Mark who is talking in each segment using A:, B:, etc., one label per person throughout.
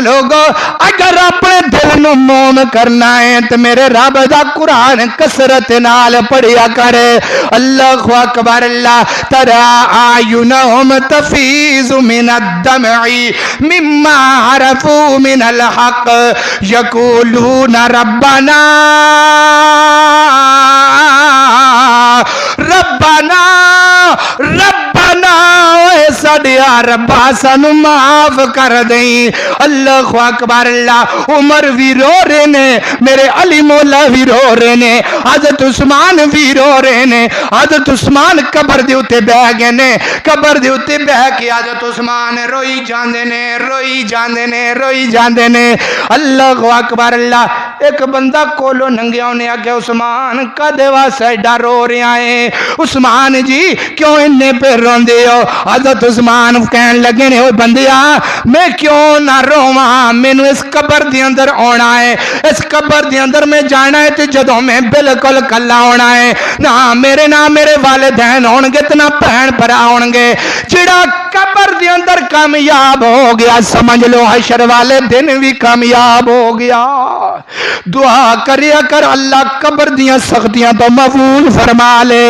A: لوگو اگر اپنے دل نو موم کرنا ہے تو میرے رب دا قرآن کسرت نال پڑھیا کرے. اللہ اکبر. اللہ ترى اعینہم تفیض من الدمع مما عرفوا من الحق یقولون ربنا ربنا ربنا اے ساڈیا ربا سانو معاف کر دیں. اللہ اکبر. اللہ عمر بھی رو رہے نے, میرے علی مولا بھی رو رہے نے, حضرت عثمان بھی رو رہے نے. حضرت عثمان قبر دے اوتے بیٹھ گئے نے, قبر دے اوتے بیٹھ کے حضرت عثمان روئی جاندے نے, روئی جاندے نے, روئی جاندے نے. اللہ اکبر. اللہ ایک بندہ کولو ننگیاں نے آگے عثمان کدے واسطے ایڈا رو رہا ہے؟ عثمان جی کیوں انے پہ روندے ہو؟ حضرت عثمان کہن لگے نے, او بندیا میں کیوں نہ رواں, مینوں اس قبر دے اندر آنا ہے, اس قبر دے اندر میں جانا ہے تے جدوں میں بالکل کلا ہونا ہے, نہ میرے والدین ہون گے تے نہ بہن بھرا ہون گے. جڑا قبر دے اندر کامیاب ہو گیا سمجھ لو حشر والے دن بھی کامیاب ہو گیا. دعا کریا کر اللہ قبر دیاں سختیاں تو محفوظ فرما لے.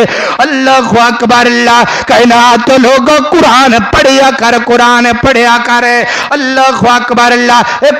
A: اللہ اکبر. اللہ کائنات لوگوں قرآن پڑھیا کر, قرآن پڑھیا کر. اللہ اکبر. اللہ